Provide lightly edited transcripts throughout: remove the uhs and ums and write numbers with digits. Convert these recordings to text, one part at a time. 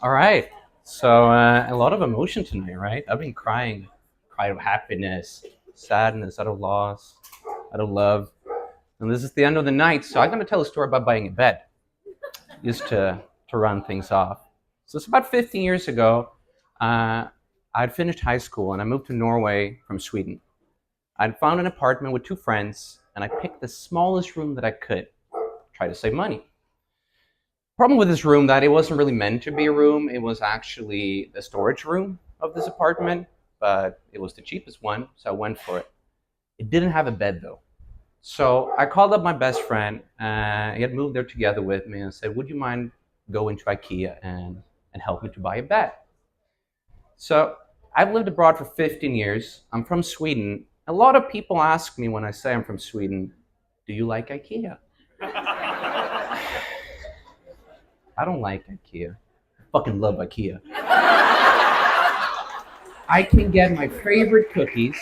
All right. So a lot of emotion tonight, right? I've been crying, cried of happiness, sadness, out of loss, out of love. And this is the end of the night, so I'm going to tell a story about buying a bed, just to run things off. So it's about 15 years ago. Uh, I'd finished high school and I moved to Norway from Sweden. I'd found an apartment with two friends, and I picked the smallest room that I could, try to save money. Problem with this room that it wasn't really meant to be a room. It was actually the storage room of this apartment, but it was the cheapest one, so I went for it. It didn't have a bed though. So I called up my best friend. He had moved there together with me and said, "Would you mind going to IKEA and help me to buy a bed?" So I've lived abroad for 15 years. I'm from Sweden. A lot of people ask me when I say I'm from Sweden, "Do you like IKEA?" I don't like IKEA. I fucking love IKEA. I can get my favorite cookies.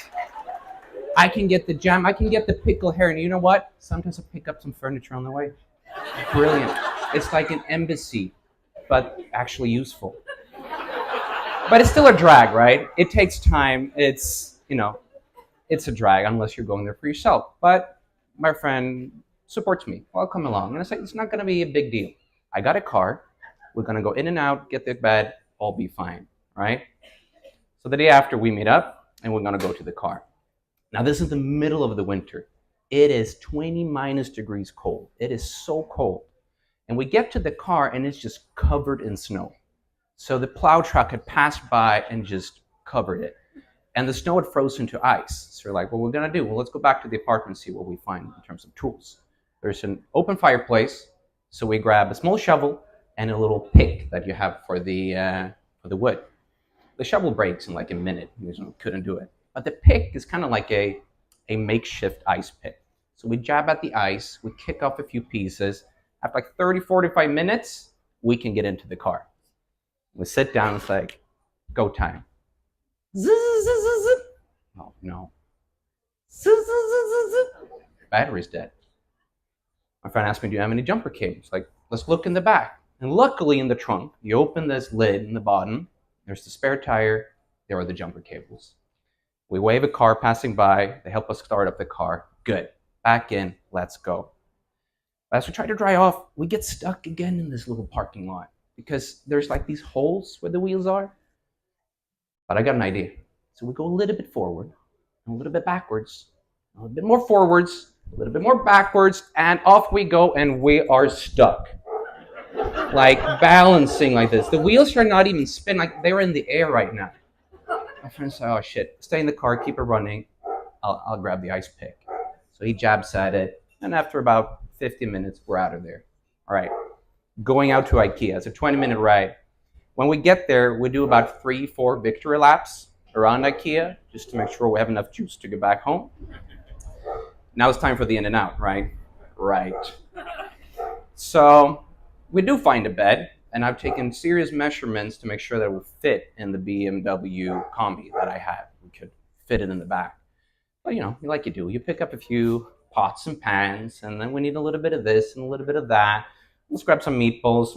I can get the jam. I can get the pickled herring. You know what? Sometimes I pick up some furniture on the way. Brilliant. It's like an embassy, but actually useful. But it's still a drag, right? It takes time. It's a drag unless you're going there for yourself. But my friend supports me. Well, come along. And I say, it's not going to be a big deal. I got a car. We're going to go in and out, get the bed, all be fine, right? So the day after, we meet up and we're going to go to the car. Now, this is the middle of the winter. It is 20 minus degrees cold. It is so cold. And we get to the car and it's just covered in snow. So the plow truck had passed by and just covered it. And the snow had frozen to ice. So we're like, what we're going to do? Well, let's go back to the apartment and see what we find in terms of tools. There's an open fireplace. So we grab a small shovel and a little pick that you have for the wood. The shovel breaks in like a minute. We couldn't do it. But the pick is kind of like a makeshift ice pick. So we jab at the ice, we kick off a few pieces. After like 30, 45 minutes, we can get into the car. We sit down, it's like, go time. Oh no. Battery's dead. My friend asked me, do you have any jumper cables? Like, let's look in the back. And luckily in the trunk, you open this lid in the bottom, there's the spare tire, there are the jumper cables. We wave a car passing by, they help us start up the car. Good. Back in, let's go. As we try to drive off, we get stuck again in this little parking lot because there's like these holes where the wheels are. But I got an idea. So we go a little bit forward, a little bit backwards, a little bit more forwards, a little bit more backwards, and off we go, and we are stuck. Like balancing like this. The wheels are not even spinning, like they're in the air right now. My friend said, oh shit, stay in the car, keep it running. I'll grab the ice pick. So he jabs at it, and after about 50 minutes, we're out of there. All right, going out to IKEA. It's a 20-minute ride. When we get there, we do about 3-4 victory laps around IKEA just to make sure we have enough juice to get back home. Now it's time for the in and out, right? Right. So we do find a bed, and I've taken serious measurements to make sure that it will fit in the BMW Combi that I had. We could fit it in the back. But like you do, you pick up a few pots and pans, and then we need a little bit of this and a little bit of that. Let's grab some meatballs.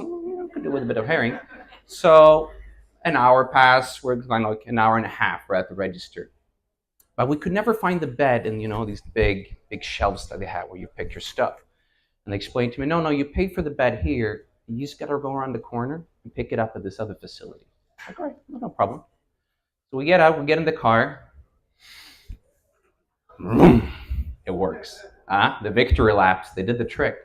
Could do with a bit of herring. So an hour passed. We're like an hour and a half. We're at the register, but we could never find the bed in these big shelves that they have where you pick your stuff. And they explained to me, no, you pay for the bed here. You just got to go around the corner and pick it up at this other facility. I'm like, all right, no problem. So we get out. We get in the car. It works. The victory laps, they did the trick.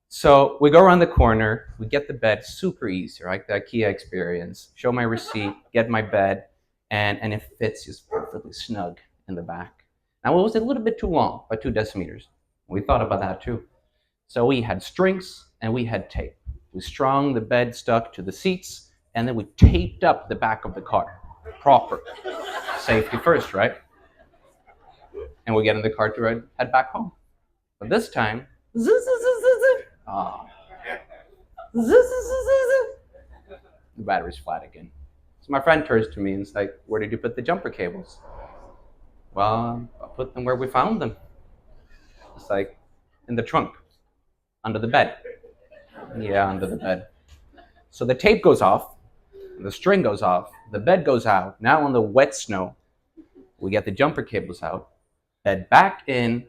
So we go around the corner, we get the bed, super easy, right? The IKEA experience. Show my receipt, get my bed, and it fits just perfectly snug in the back. Now it was a little bit too long, by 2 decimeters. We thought about that too. So we had strings and we had tape. We strung the bed stuck to the seats, and then we taped up the back of the car. Proper. Safety first, right? And we get in the car to head back home. But this time, the battery's flat again. So my friend turns to me and is like, where did you put the jumper cables? Well, I put them where we found them. It's like, in the trunk, under the bed. Yeah, under the bed. So the tape goes off, The string goes off, the bed goes out. Now on the wet snow, we get the jumper cables out, bed back in,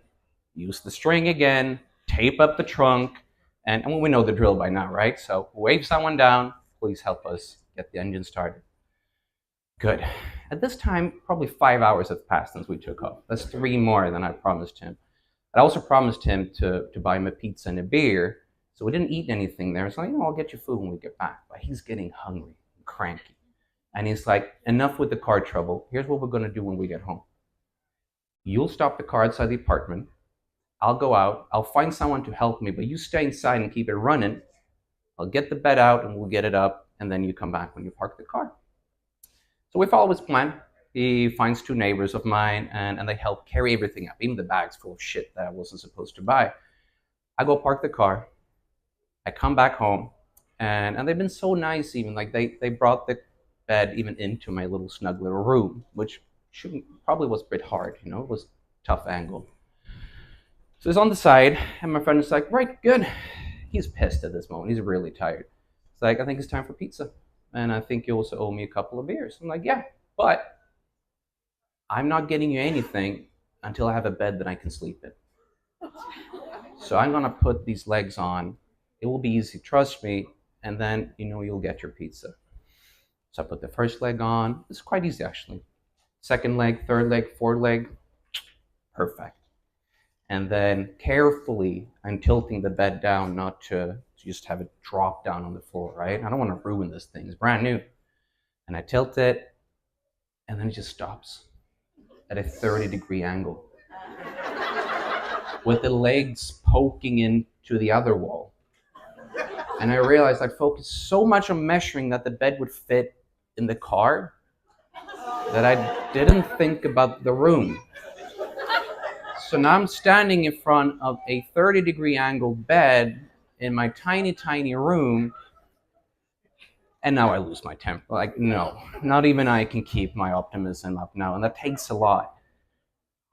use the string again, tape up the trunk, and we know the drill by now, right? So wave someone down, please help us get the engine started. Good. At this time, probably 5 hours have passed since we took off. That's 3 more than I promised him. I also promised him to buy him a pizza and a beer, so we didn't eat anything there. So, I'll get you food when we get back. But he's getting hungry and cranky. And he's like, enough with the car trouble. Here's what we're going to do when we get home. You'll stop the car outside the apartment. I'll go out. I'll find someone to help me, but you stay inside and keep it running. I'll get the bed out and we'll get it up, and then you come back when you park the car. So we follow his plan. He finds 2 neighbors of mine, and they help carry everything up, even the bags full of shit that I wasn't supposed to buy. I go park the car. I come back home, and they've been so nice even. Like, they brought the bed even into my little snug little room, which probably was a bit hard, it was a tough angle. So it's on the side, and my friend is like, right, good. He's pissed at this moment. He's really tired. It's like, I think it's time for pizza. And I think you also owe me a couple of beers. I'm like, yeah, but I'm not getting you anything until I have a bed that I can sleep in. So I'm gonna put these legs on. It will be easy, trust me, and then you'll get your pizza. So I put the first leg on. It's quite easy actually. Second leg, third leg, fourth leg, perfect. And then carefully, I'm tilting the bed down, not to just have it drop down on the floor, right? I don't want to ruin this thing. It's brand new. And I tilt it, and then it just stops at a 30-degree angle with the legs poking into the other wall. And I realized I focused so much on measuring that the bed would fit in the car that I didn't think about the room. So now I'm standing in front of a 30-degree angle bed in my tiny, tiny room, and now I lose my temper. Like, no, not even I can keep my optimism up now, and that takes a lot.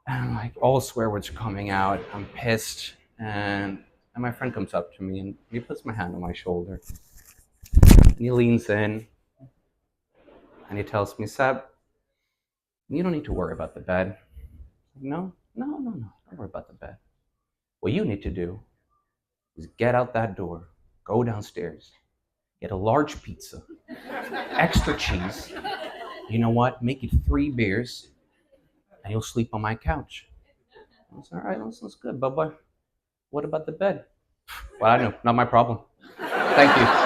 And I'm like, all swear words are coming out. I'm pissed, and my friend comes up to me, and he puts my hand on my shoulder, and he leans in, and he tells me, Seb, you don't need to worry about the bed. No, don't worry about the bed. What you need to do is get out that door, go downstairs, get a large pizza, extra cheese. You know what? Make it 3 beers, and you'll sleep on my couch. I was all right, that sounds good, Bubba. What about the bed? Well, I know, not my problem. Thank you.